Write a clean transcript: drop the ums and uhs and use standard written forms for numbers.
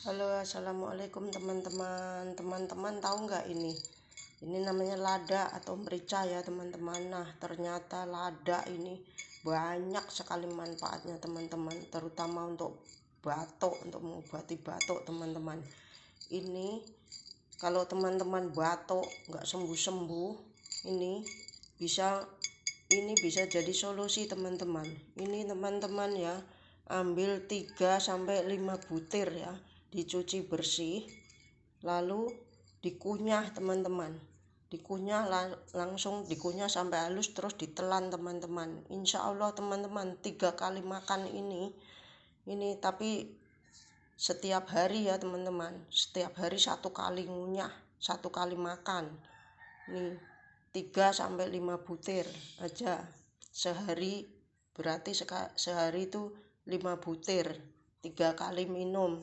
Halo, assalamualaikum teman-teman. Teman-teman tahu nggak ini namanya lada atau merica ya teman-teman. Nah, ternyata lada ini banyak sekali manfaatnya teman-teman, terutama untuk batuk, untuk mengobati batuk teman-teman. Ini kalau teman-teman batuk nggak sembuh-sembuh, ini bisa jadi solusi teman-teman. Ini teman-teman ya, ambil 3-5 butir ya, dicuci bersih, lalu dikunyah teman-teman. Langsung dikunyah sampai halus, terus ditelan teman-teman. Insya Allah teman-teman 3 kali makan ini tapi setiap hari ya teman-teman, setiap hari 1 kali ngunyah, 1 kali makan. Nih 3-5 butir aja sehari, berarti sehari itu 5 butir, 3 kali minum.